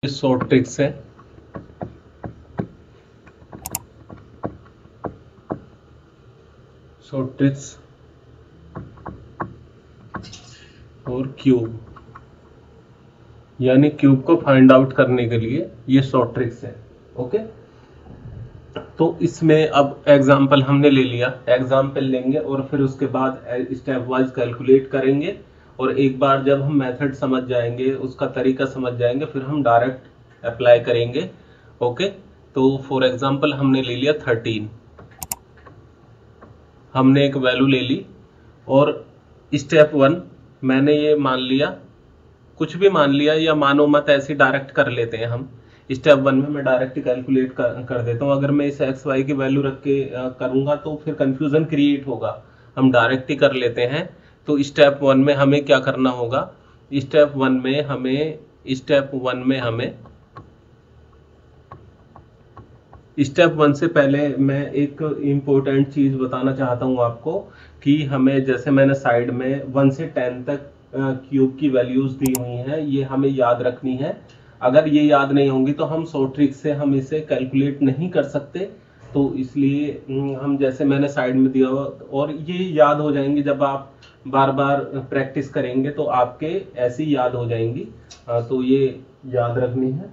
Short tricks है। Short tricks और cube, यानी क्यूब को फाइंड आउट करने के लिए ये शॉर्ट ट्रिक्स है। ओके, तो इसमें अब एग्जांपल हमने ले लिया, एग्जांपल लेंगे और फिर उसके बाद स्टेप वाइज कैलकुलेट करेंगे। और एक बार जब हम मेथड समझ जाएंगे, उसका तरीका समझ जाएंगे, फिर हम डायरेक्ट अप्लाई करेंगे। ओके, तो फॉर एग्जांपल हमने ले लिया 13, हमने एक वैल्यू ले ली और स्टेप 1 मैंने ये मान लिया, कुछ भी मान लिया या मानो मत, ऐसे डायरेक्ट कर लेते हैं हम। स्टेप 1 में मैं डायरेक्ट कैलकुलेट कर देता हूँ। अगर मैं इस एक्स वाई की वैल्यू रख के करूंगा तो फिर कंफ्यूजन क्रिएट होगा, हम डायरेक्ट ही कर लेते हैं। तो स्टेप 1 में हमें क्या करना होगा, स्टेप 1 में हमें स्टेप 1 से पहले मैं एक इम्पोर्टेंट चीज बताना चाहता हूं आपको कि हमें, जैसे मैंने साइड में 1 से 10 तक क्यूब की वैल्यूज दी हुई हैं, ये हमें याद रखनी है। अगर ये याद नहीं होंगी तो हम शॉर्ट ट्रिक से हम इसे कैलकुलेट नहीं कर सकते। तो इसलिए हम, जैसे मैंने साइड में दिया हुआ, और ये याद हो जाएंगे जब आप बार बार प्रैक्टिस करेंगे तो आपके ऐसी याद हो जाएंगी। तो ये याद रखनी है।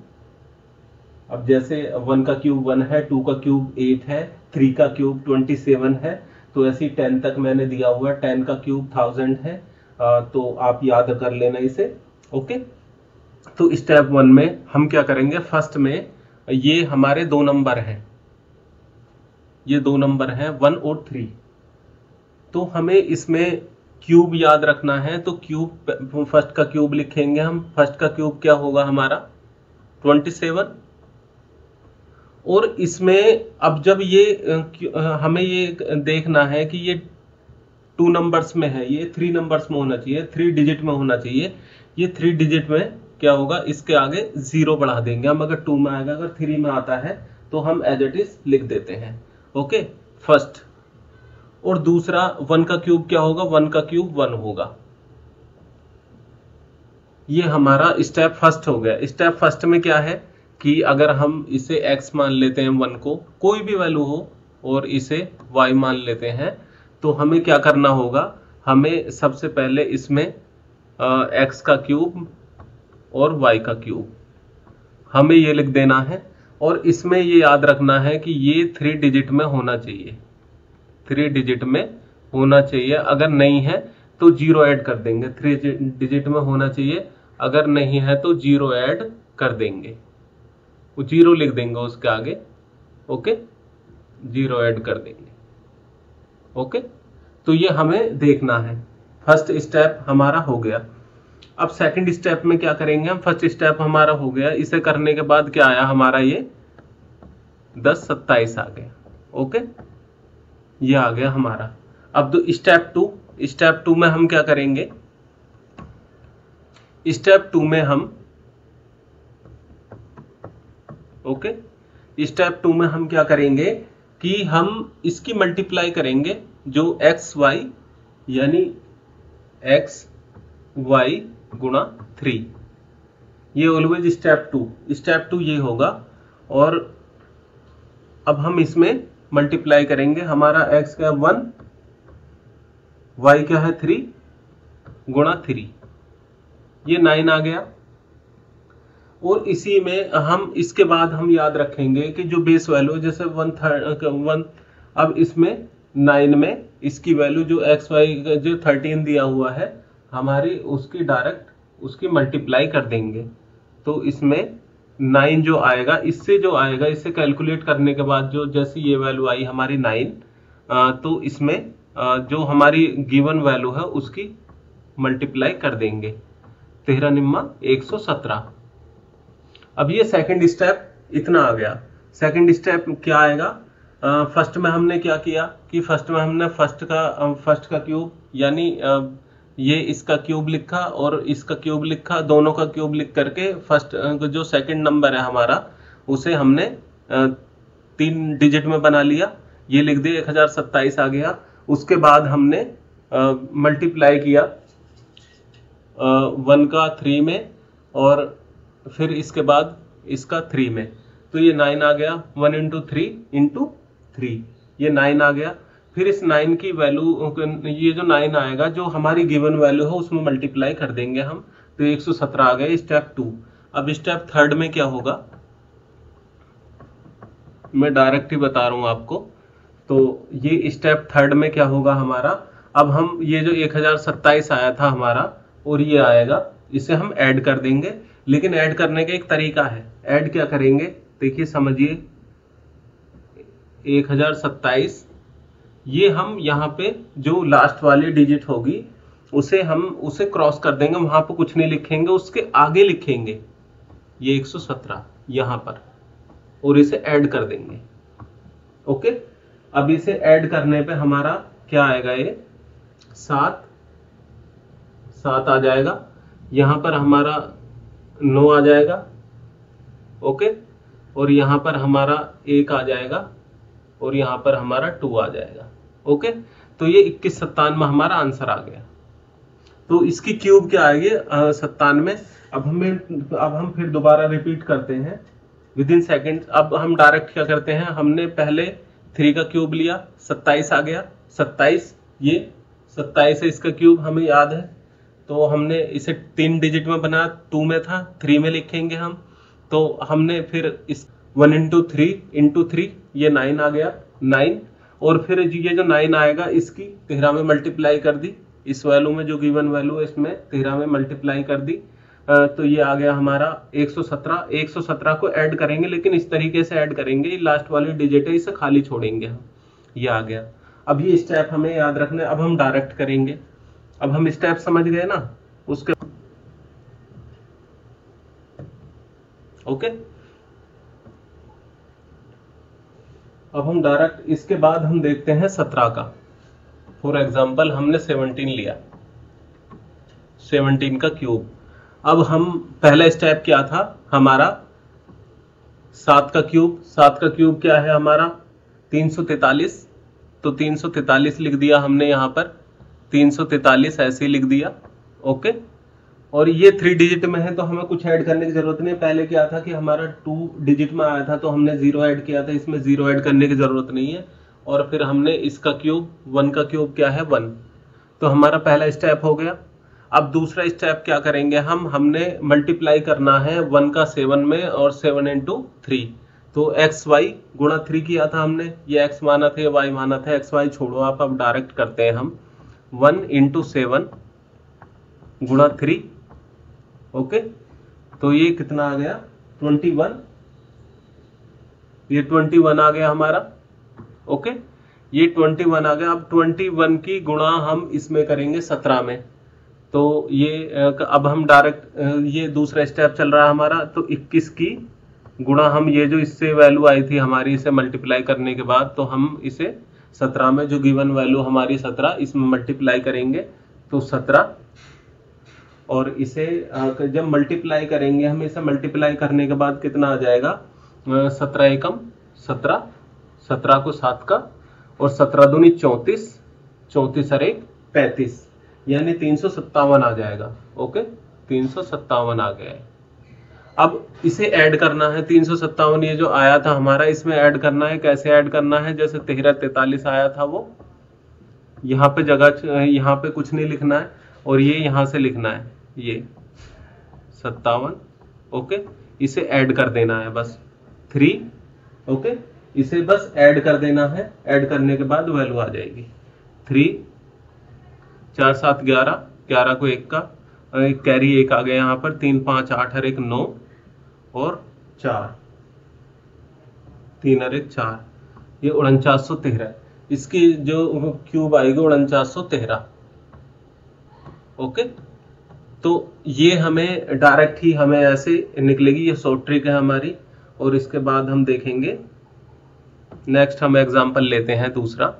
अब जैसे 1 का क्यूब 1 है, 2 का क्यूब 8 है, 3 का क्यूब 27 है, तो ऐसे 10 तक मैंने दिया हुआ है। 10 का क्यूब 1000 है, तो आप याद कर लेना इसे। ओके, तो स्टेप 1 में हम क्या करेंगे, फर्स्ट में ये हमारे दो नंबर हैं, ये दो नंबर हैं 1 और 3। तो हमें इसमें क्यूब याद रखना है, तो क्यूब, फर्स्ट का क्यूब लिखेंगे हम। फर्स्ट का क्यूब क्या होगा हमारा 27। और इसमें अब जब ये हमें ये देखना है कि ये 2 नंबर्स में है, ये 3 नंबर्स में होना चाहिए, 3 डिजिट में होना चाहिए। ये 3 डिजिट में क्या होगा, इसके आगे 0 बढ़ा देंगे हम। अगर 2 में आएगा, अगर 3 में आता है तो हम एज इट इज लिख देते हैं। Okay, first. और दूसरा 1 का क्यूब क्या होगा, 1 का क्यूब 1 होगा। ये हमारा स्टेप फर्स्ट हो गया। स्टेप फर्स्ट में क्या है कि अगर हम इसे x मान लेते हैं, 1 को कोई भी वैल्यू हो, और इसे y मान लेते हैं, तो हमें क्या करना होगा, हमें सबसे पहले इसमें x का क्यूब और y का क्यूब हमें ये लिख देना है। और इसमें ये याद रखना है कि ये 3 डिजिट में होना चाहिए, 3 डिजिट में होना चाहिए। अगर नहीं है तो 0 ऐड कर देंगे। 3 डिजिट में होना चाहिए, अगर नहीं है तो 0 ऐड कर देंगे, वो 0 लिख देंगे उसके आगे। ओके, 0 ऐड कर देंगे। ओके, तो ये हमें देखना है। फर्स्ट स्टेप हमारा हो गया। अब सेकंड स्टेप में क्या करेंगे हम, फर्स्ट स्टेप हमारा हो गया, इसे करने के बाद क्या आया हमारा, ये 10 27 आ गया। ओके, ये आ गया हमारा। अब तो स्टेप 2 में हम क्या करेंगे, स्टेप 2 में हम, ओके, स्टेप 2 में हम क्या करेंगे कि हम इसकी मल्टीप्लाई करेंगे, जो एक्स वाई, यानी एक्स वाई गुणा 3। ये ऑलवेज स्टेप 2 ये होगा। और अब हम इसमें मल्टीप्लाई करेंगे, हमारा एक्स का 1, वाई क्या है 3 गुणा 3, ये 9 आ गया। और इसी में हम, इसके बाद हम याद रखेंगे कि जो बेस वैल्यू, जैसे 1, अब इसमें 9 में इसकी वैल्यू जो एक्स वाई जो 13 दिया हुआ है हमारी, उसकी डायरेक्ट उसकी मल्टीप्लाई कर देंगे। तो इसमें 9 जो आएगा, इससे जो आएगा, इससे कैलकुलेट करने के बाद जो जैसी ये वैल्यू आई हमारी 9, तो इसमें जो हमारी गिवन वैल्यू है उसकी मल्टीप्लाई कर देंगे। 13 निम्मा 117। अब ये सेकंड स्टेप इतना आ गया। सेकंड स्टेप क्या आएगा, फर्स्ट में हमने क्या किया कि फर्स्ट में हमने फर्स्ट का क्यूब, यानी ये इसका क्यूब लिखा और इसका क्यूब लिखा, दोनों का क्यूब लिख करके फर्स्ट जो सेकंड नंबर है हमारा, उसे हमने 3 डिजिट में बना लिया, ये लिख दिया, 1027 आ गया। उसके बाद हमने मल्टीप्लाई किया 1 का 3 में और फिर इसके बाद इसका 3 में, तो ये 9 आ गया। 1 इंटू 3 ये 9 आ गया। फिर इस 9 की वैल्यू, ये जो 9 आएगा जो हमारी गिवन वैल्यू है उसमें मल्टीप्लाई कर देंगे हम, तो 117 आ गया। स्टेप 2। अब स्टेप 3 में क्या होगा, मैं डायरेक्ट ही बता रहा हूं आपको। तो ये स्टेप 3 में क्या होगा हमारा, अब हम ये जो 1027 आया था हमारा और ये आएगा, इसे हम ऐड कर देंगे। लेकिन ऐड करने का एक तरीका है। ऐड क्या करेंगे, देखिए समझिए। 1027 ये हम यहाँ पे जो लास्ट वाली डिजिट होगी उसे क्रॉस कर देंगे, वहां पर कुछ नहीं लिखेंगे, उसके आगे लिखेंगे ये 117 यहाँ पर, और इसे ऐड कर देंगे। ओके, अब इसे ऐड करने पे हमारा क्या आएगा, ये 7 आ जाएगा। यहां पर हमारा 9 आ जाएगा। ओके, और यहां पर हमारा 1 आ जाएगा, और यहां पर हमारा 2 आ जाएगा। ओके, तो ये 2197 हमारा आंसर आ गया। तो इसकी क्यूब क्या आएगी, 97। अब हम फिर दोबारा रिपीट करते हैं विद इन सेकेंड। अब हम डायरेक्ट क्या करते हैं, हमने पहले 3 का क्यूब लिया, 27 आ गया। 27 ये 27 है, इसका क्यूब हमें याद है, तो हमने इसे 3 डिजिट में बनाया। 2 में था, 3 में लिखेंगे हम। तो हमने फिर इस 1 इंटू 3 ये 9 आ गया, 9। और फिर ये जो 9 आएगा इसकी 13 में मल्टीप्लाई कर दी, इस वैल्यू में जो गिवन वैल्यू है इसमें 13 में मल्टीप्लाई कर दी। तो ये आ गया हमारा 117। 117 को ऐड करेंगे, लेकिन इस तरीके से ऐड करेंगे, लास्ट वाली डिजिट है इसे खाली छोड़ेंगे हम। ये आ गया। अब ये स्टेप हमें याद रखना है। अब हम डायरेक्ट करेंगे। अब हम स्टेप समझ गए ना उसके। ओके, अब हम डायरेक्ट इसके बाद हम देखते हैं 17 का। फॉर एग्जांपल हमने 17 लिया, 17 का क्यूब। अब हम पहला स्टेप क्या था हमारा, 7 का क्यूब। 7 का क्यूब क्या है हमारा, 343। तो 343 लिख दिया हमने यहाँ पर, 343 ऐसे ही लिख दिया। ओके, और ये 3 डिजिट में है तो हमें कुछ ऐड करने की जरूरत नहीं। पहले क्या था कि हमारा 2 डिजिट में आया था तो हमने 0 ऐड किया था, इसमें 0 ऐड करने की जरूरत नहीं है। और फिर हमने इसका क्यूब, 1 का क्यूब क्या है 1। तो हमारा पहला स्टेप हो गया। अब दूसरा स्टेप क्या करेंगे हमने मल्टीप्लाई करना है 1 का 7 में, और 7 इंटू 3। तो एक्स वाई गुणा 3 किया था हमने, ये x माना था, y माना था। एक्स वाई छोड़ो आप, अब डायरेक्ट करते हैं हम। 1 इंटू 7 गुणा 3। ओके, तो ये कितना आ गया 21। ये 21 आ गया हमारा। ओके, ये 21 आ गया। अब 21 की गुणा हम इसमें करेंगे 17 में। तो ये अब हम डायरेक्ट, ये दूसरा स्टेप चल रहा है हमारा। तो 21 की गुणा हम, ये जो इससे वैल्यू आई थी हमारी, इसे मल्टीप्लाई करने के बाद तो हम इसे 17 में, जो गिवन वैल्यू हमारी 17, इसमें मल्टीप्लाई करेंगे तो 17। और इसे जब मल्टीप्लाई करेंगे हम, इसे मल्टीप्लाई करने के बाद कितना आ जाएगा, 17 एकम 17, 17 को 7 का, और 17 दूनी 34, 34 और 1 35, यानी 357 आ जाएगा। ओके, 357 आ गया है। अब इसे ऐड करना है, 357 ये जो आया था हमारा, इसमें ऐड करना है। कैसे ऐड करना है, जैसे 1343 आया था वो, यहाँ पे जगह, यहाँ पे कुछ नहीं लिखना है, और ये यहाँ से लिखना है, ये 57। ओके, इसे ऐड कर देना है बस 3। ओके, इसे बस ऐड कर देना है। ऐड करने के बाद वैल्यू आ जाएगी 3, 4 7 11, 11 को 1 का, कैरी 1 आ गया यहाँ पर, 3 5 8 और 1 9, और 4, 3 और 1 4, ये 4913। इसकी जो क्यूब आएगी 4913। ओके, तो ये हमें डायरेक्ट ही हमें ऐसे निकलेगी, ये शॉर्ट ट्रिक है हमारी। और इसके बाद हम देखेंगे नेक्स्ट, हम एग्जांपल लेते हैं दूसरा।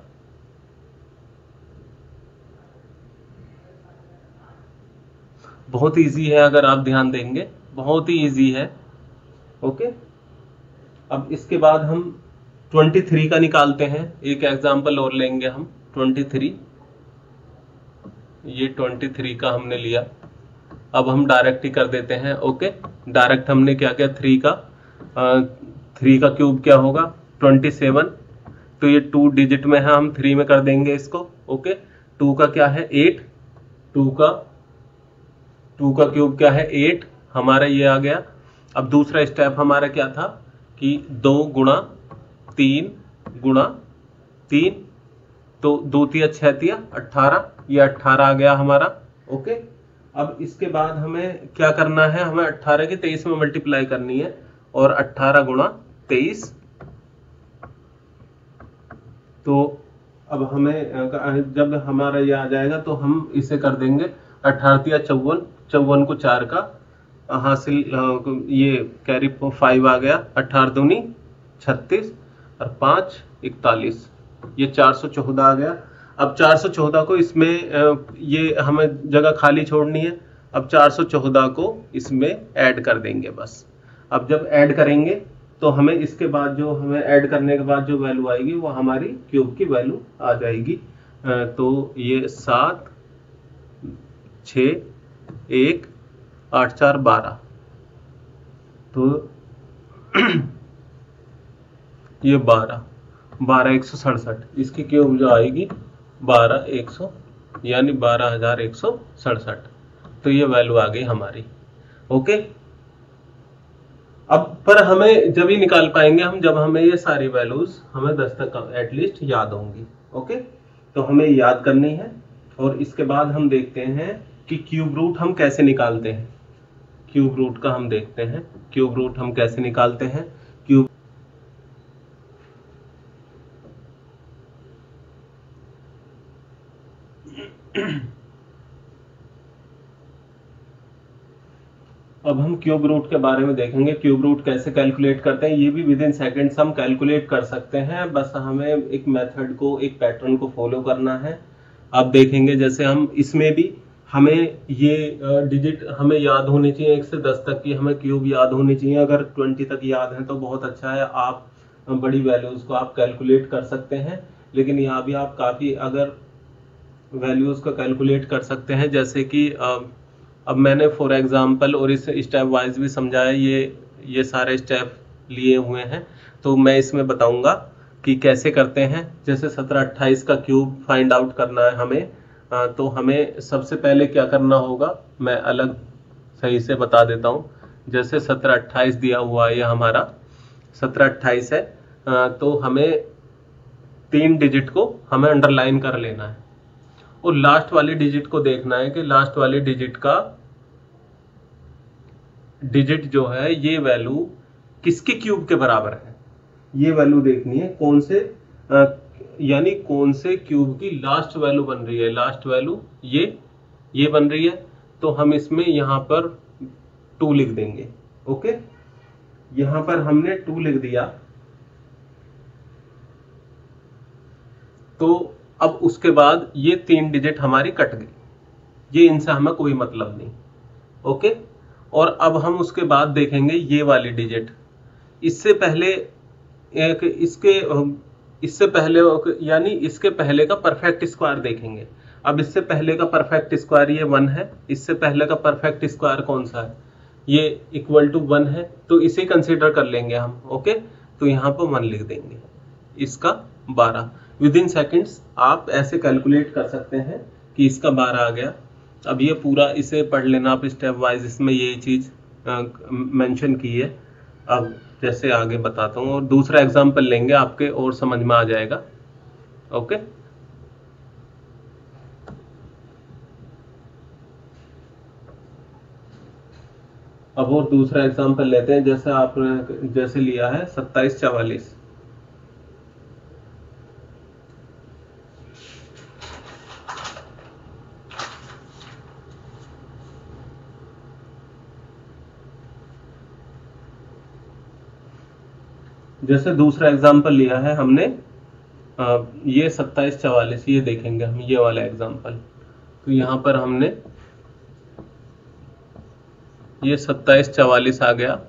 बहुत इजी है, अगर आप ध्यान देंगे बहुत ही इजी है। ओके, अब इसके बाद हम 23 का निकालते हैं। एक एग्जांपल और लेंगे हम 23। ये 23 का हमने लिया। अब हम डायरेक्ट ही कर देते हैं। ओके, डायरेक्ट हमने क्या किया, 3 का क्यूब क्या होगा 27, तो ये 2 डिजिट में है, हम 3 में कर देंगे इसको। ओके, 2 का क्या है 8, 2 का क्यूब क्या है 8, हमारा ये आ गया। अब दूसरा स्टेप हमारा क्या था कि 2 गुणा 3 गुणा 3, तो 2 तिया 6 तिया 18, ये 18 आ गया हमारा। ओके, अब इसके बाद हमें क्या करना है, हमें 18 की 23 में मल्टीप्लाई करनी है, और 18 गुणा 23, तो अब हमें जब हमारा ये आ जाएगा तो हम इसे कर देंगे 18 तिया 54, 54 को 4 का हासिल, ये कैरी 5 आ गया, 18 दूनी 36 और 5 41, ये 414 आ गया। अब 414 को इसमें ये हमें जगह खाली छोड़नी है, अब 414 को इसमें ऐड कर देंगे बस। अब जब ऐड करेंगे तो हमें इसके बाद जो हमें ऐड करने के बाद जो वैल्यू आएगी वो हमारी क्यूब की वैल्यू आ जाएगी। तो ये 7 6 1 8 4 12, तो ये 12 167, इसकी क्यूब जो आएगी 12100 यानी 12167, तो ये वैल्यू आ गई हमारी। ओके, अब पर हमें जब ही निकाल पाएंगे हम जब हमें ये सारी वैल्यूज हमें 10 तक एटलीस्ट याद होंगी। ओके, तो हमें याद करनी है, और इसके बाद हम देखते हैं कि क्यूब रूट हम कैसे निकालते हैं। क्यूब रूट का हम देखते हैं, क्यूब रूट हम कैसे निकालते हैं। क्यूब अब हम क्यूब रूट के बारे में देखेंगे, क्यूब रूट कैसे कैलकुलेट करते हैं, ये भी विद इन सेकेंड्स हम कैलकुलेट कर सकते हैं, बस हमें एक मेथड को, एक पैटर्न को फॉलो करना है। आप देखेंगे जैसे हम इसमें भी हमें ये डिजिट हमें याद होनी चाहिए, 1 से 10 तक की हमें क्यूब याद होनी चाहिए। अगर 20 तक याद है तो बहुत अच्छा है, आप बड़ी वैल्यूज को आप कैलकुलेट कर सकते हैं, लेकिन यहाँ भी आप काफ़ी अगर वैल्यूज को कैलकुलेट कर सकते हैं, जैसे कि अब मैंने फॉर एग्जांपल और इस स्टेप वाइज भी समझाया, ये सारे स्टेप लिए हुए हैं, तो मैं इसमें बताऊंगा कि कैसे करते हैं। जैसे 17 28 का क्यूब फाइंड आउट करना है हमें, तो हमें सबसे पहले क्या करना होगा मैं अलग सही से बता देता हूँ। जैसे 17 28 दिया हुआ है, ये हमारा 17 28 है, तो हमें 3 डिजिट को हमें अंडरलाइन कर लेना है, और लास्ट वाली डिजिट को देखना है कि लास्ट वाली डिजिट का डिजिट जो है ये वैल्यू किसके क्यूब के बराबर है, ये वैल्यू देखनी है। कौन से यानी कौन से क्यूब की लास्ट वैल्यू बन रही है, लास्ट वैल्यू ये बन रही है, तो हम इसमें यहां पर 2 लिख देंगे। ओके, यहां पर हमने 2 लिख दिया, तो अब उसके बाद ये 3 डिजिट हमारी कट गई, ये इनसे हमें कोई मतलब नहीं। ओके, और अब हम उसके बाद देखेंगे ये वाली डिजिट, इससे पहले इससे पहले यानी इसके पहले का परफेक्ट स्क्वायर देखेंगे। अब इससे पहले का परफेक्ट स्क्वायर ये 1 है, इससे पहले का परफेक्ट स्क्वायर कौन सा है, ये इक्वल टू 1 है, तो इसे कंसीडर कर लेंगे हम। ओके, तो यहाँ पर 1 लिख देंगे, इसका 12। विद इन सेकेंड्स आप ऐसे कैलकुलेट कर सकते हैं कि इसका 12 आ गया। अब ये पूरा इसे पढ़ लेना आप स्टेप वाइज, इसमें यही चीज मेंशन की है। अब जैसे आगे बताता हूँ, और दूसरा एग्जांपल लेंगे आपके और समझ में आ जाएगा। ओके, अब और दूसरा एग्जांपल लेते हैं, जैसे आपने जैसे लिया है 27 44। जैसे दूसरा एग्जांपल लिया है हमने, ये 27 44, ये देखेंगे हम ये वाला एग्जांपल। तो यहाँ पर हमने ये 27 44 आ गया।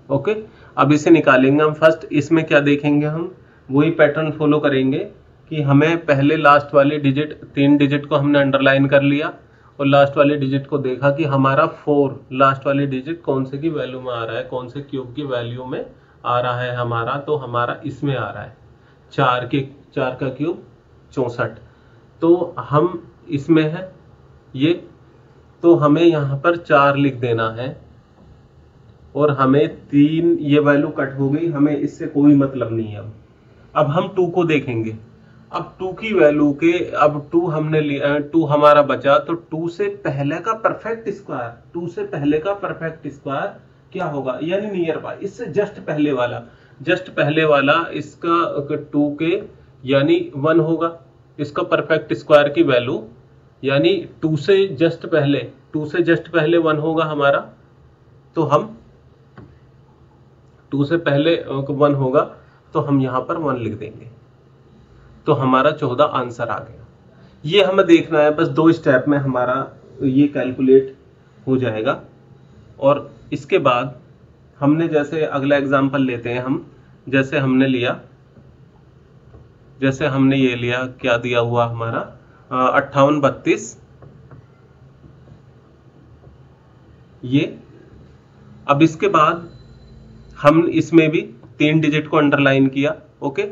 ओके, अब इसे निकालेंगे हम। फर्स्ट इसमें क्या देखेंगे, हम वही पैटर्न फॉलो करेंगे कि हमें पहले लास्ट वाली डिजिट 3 डिजिट को हमने अंडरलाइन कर लिया, और लास्ट वाले डिजिट को देखा कि हमारा 4 लास्ट वाली डिजिट कौन से की वैल्यू में आ रहा है, कौन से क्यूब की वैल्यू में आ रहा है हमारा, तो हमारा इसमें आ रहा है 4 का क्यूब 64। तो हम इसमें है ये, तो हमें यहाँ पर 4 लिख देना है और हमें 3, ये वैल्यू कट हो गई, हमें इससे कोई मतलब नहीं है। अब हम 2 को देखेंगे। अब 2 की वैल्यू के, अब 2 हमने लिया, 2 हमारा बचा, तो 2 से पहले का परफेक्ट स्क्वायर, 2 से पहले का परफेक्ट स्क्वायर क्या होगा, यानी नियर बाय, इससे जस्ट पहले वाला इसका 2 के यानी 1 होगा, इसका परफेक्ट स्क्वायर की वैल्यू, यानी 2 से जस्ट पहले 1 होगा हमारा, तो हम 2 से पहले 1 होगा, तो हम यहां पर 1 लिख देंगे, तो हमारा 14 आंसर आ गया। ये हमें देखना है, बस 2 स्टेप में हमारा ये कैलकुलेट हो जाएगा। और इसके बाद हमने जैसे अगला एग्जांपल लेते हैं हम, जैसे हमने ये लिया, क्या दिया हुआ हमारा 58 32, ये। अब इसके बाद हम इसमें भी 3 डिजिट को अंडरलाइन किया। ओके,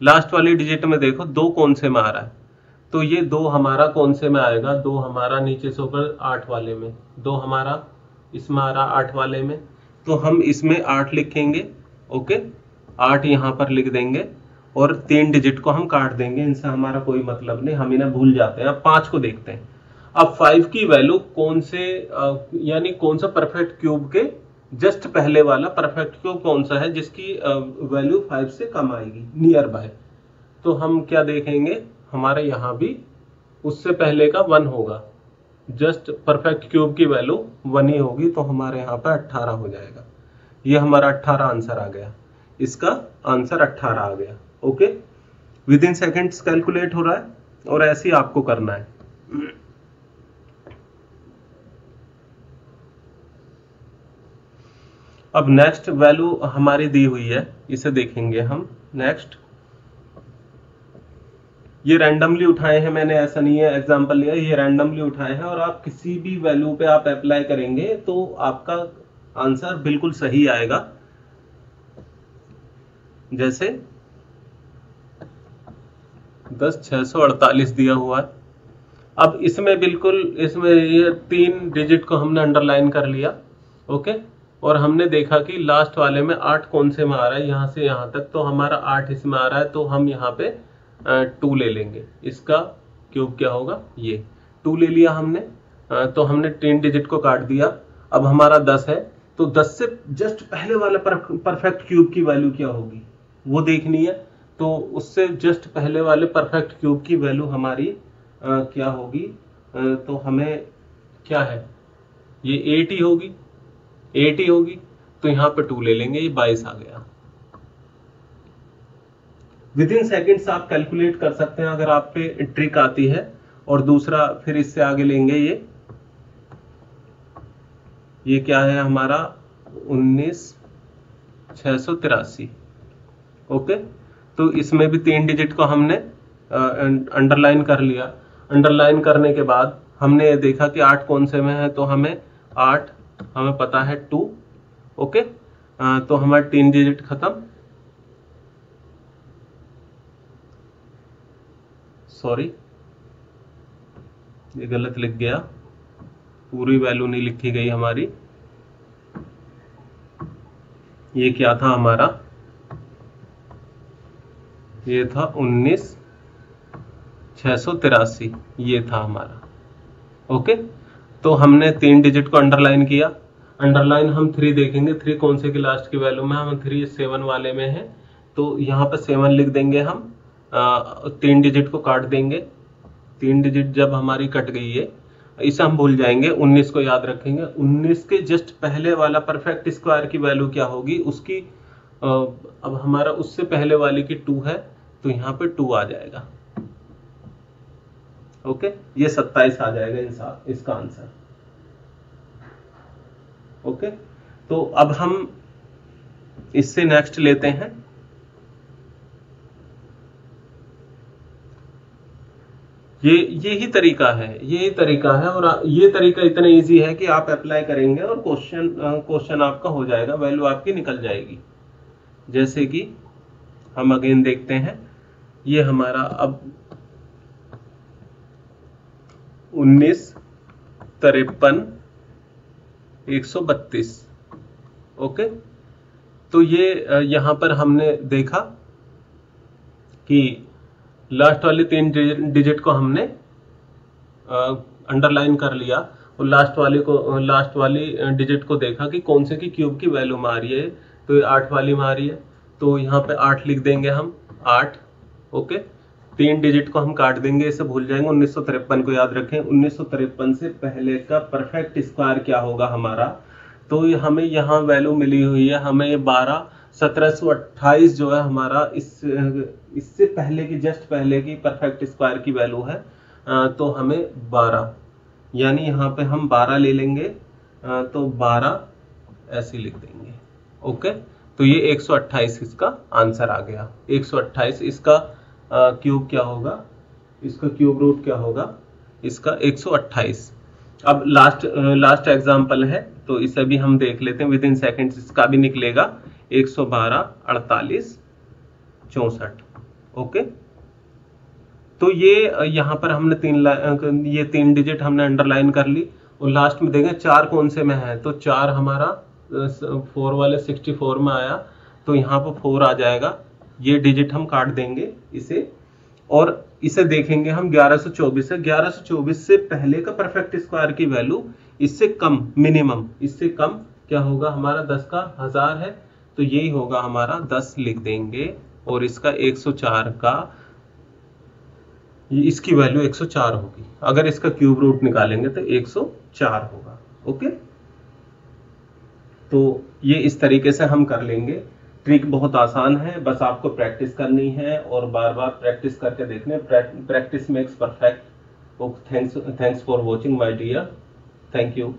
लास्ट वाली डिजिट में देखो 2 कौन से में आ रहा है, तो ये 2 हमारा कौन से में आएगा, 2 हमारा नीचे से ऊपर 8 वाले में, 2 हमारा इसमें आ रहा 8 वाले में, तो हम इसमें 8 लिखेंगे। ओके, 8 यहाँ पर लिख देंगे और 3 डिजिट को हम काट देंगे, इनसे हमारा कोई मतलब नहीं, हम इन्हें भूल जाते हैं। अब 5 को देखते हैं। अब 5 की वैल्यू कौन से यानी कौन सा परफेक्ट क्यूब के जस्ट पहले वाला परफेक्ट क्यूब कौन सा है जिसकी वैल्यू 5 से कम आएगी, नियर बाय। तो हम क्या देखेंगे, हमारे यहाँ भी उससे पहले का 1 होगा, जस्ट परफेक्ट क्यूब की वैल्यू 1 ही होगी, तो हमारे यहाँ पे 18 हो जाएगा। ये हमारा 18 आंसर आ गया, इसका आंसर 18 आ गया। Okay, with in seconds calculate हो रहा है, और ऐसे ही आपको करना है। अब नेक्स्ट वैल्यू हमारी दी हुई है, इसे देखेंगे हम। नेक्स्ट, ये रैंडमली उठाए हैं मैंने, ऐसा नहीं है एग्जांपल लिया, ये रैंडमली उठाए हैं, और आप किसी भी वैल्यू पे आप अप्लाई करेंगे तो आपका आंसर बिल्कुल सही आएगा। जैसे 10,648 दिया हुआ है। अब इसमें ये 3 डिजिट को हमने अंडरलाइन कर लिया। ओके, और हमने देखा कि लास्ट वाले में 8 कौन से में आ रहा है, यहां से यहां तक, तो हमारा 8 इसमें आ रहा है, तो हम यहाँ पे 2 ले लेंगे। इसका क्यूब क्या होगा, ये 2 ले लिया हमने, तो हमने 3 डिजिट को काट दिया। अब हमारा 10 है, तो 10 से जस्ट पहले वाला परफेक्ट क्यूब की वैल्यू क्या होगी वो देखनी है। तो उससे जस्ट पहले वाले परफेक्ट क्यूब की वैल्यू हमारी क्या होगी, तो हमें क्या है, ये 8 ही होगी, तो यहाँ पे 2 ले लेंगे, ये 22 आ गया। विद इन सेकेंड्स आप कैलकुलेट कर सकते हैं अगर आप पे ट्रिक आती है। और दूसरा फिर इससे आगे लेंगे, ये क्या है हमारा 19,683। ओके, तो इसमें भी 3 डिजिट को हमने अंडरलाइन कर लिया। अंडरलाइन करने के बाद हमने ये देखा कि 8 कौन से में है, तो हमें 8 हमें पता है 2। ओके, तो हमारे 3 डिजिट खत्म। सॉरी, ये गलत लिख गया, पूरी वैल्यू नहीं लिखी गई हमारी। ये क्या था हमारा, ये था 19,683, ये था हमारा। ओके, तो हमने 3 डिजिट को अंडरलाइन किया। अंडरलाइन हम 3 देखेंगे, 3 कौन से की लास्ट की वैल्यू में, हम 3 7 वाले में है, तो यहाँ पे 7 लिख देंगे हम। 3 डिजिट को काट देंगे, 3 डिजिट जब हमारी कट गई है, इसे हम भूल जाएंगे, 19 को याद रखेंगे। 19 के जस्ट पहले वाला परफेक्ट स्क्वायर की वैल्यू क्या होगी उसकी, अब हमारा उससे पहले वाले की 2 है, तो यहाँ पे 2 आ जाएगा। ओके, ये 27 आ जाएगा इसका आंसर। ओके, तो अब हम इससे नेक्स्ट लेते हैं। यही तरीका है, यही तरीका है। और ये तरीका इतना इजी है कि आप अप्लाई करेंगे और क्वेश्चन आपका हो जाएगा, वैल्यू आपकी निकल जाएगी। जैसे कि हम अगेन देखते हैं, ये हमारा अब 19, 53, 132। ओके, तो ये यहां पर हमने देखा कि लास्ट वाले 3 डिजिट को हमने अंडरलाइन कर लिया और लास्ट वाली डिजिट को देखा कि कौन से की क्यूब की वैल्यू में आ रही है। तो ये 8 वाली में आ रही है, तो यहाँ पे 8 लिख देंगे हम, 8। ओके, 3 डिजिट को हम काट देंगे, इसे भूल जाएंगे। 1953 को याद रखें, 1953 से पहले का परफेक्ट स्क्वायर क्या होगा हमारा। तो हमें यहाँ वैल्यू मिली हुई है, हमें ये 1728 जो है हमारा इससे पहले की, जस्ट पहले की परफेक्ट स्क्वायर की वैल्यू है। तो हमें 12, यानी यहाँ पे हम 12 ले लेंगे, तो 12 ऐसे लिख देंगे। ओके, तो ये 128 इसका आंसर आ गया। 128 इसका क्यूब क्या होगा, इसका क्यूब रूट क्या होगा, इसका 128। अब लास्ट एग्जांपल है, तो इसे भी हम देख लेते हैं। विद इन सेकेंड्स इसका भी निकलेगा 112, 48, 64। ओके, तो ये यहाँ पर हमने 3 डिजिट हमने अंडरलाइन कर ली। और लास्ट में देखें 4 कौन से में है, तो 4 हमारा 4 वाले 64 में आया, तो यहाँ पर 4 आ जाएगा। ये डिजिट हम काट देंगे इसे, और इसे देखेंगे हम 1124 है। 1124 से पहले का परफेक्ट स्क्वायर की वैल्यू इससे कम, मिनिमम इससे कम क्या होगा हमारा, 10 का 1000 है, तो यही होगा हमारा 10 लिख देंगे। और इसका 104 का, इसकी वैल्यू 104 होगी। अगर इसका क्यूब रूट निकालेंगे तो 104 होगा। ओके, तो ये इस तरीके से हम कर लेंगे। ट्रिक बहुत आसान है, बस आपको प्रैक्टिस करनी है और बार बार प्रैक्टिस करके देखने। Practice makes perfect. Thanks for watching my dear, thank you.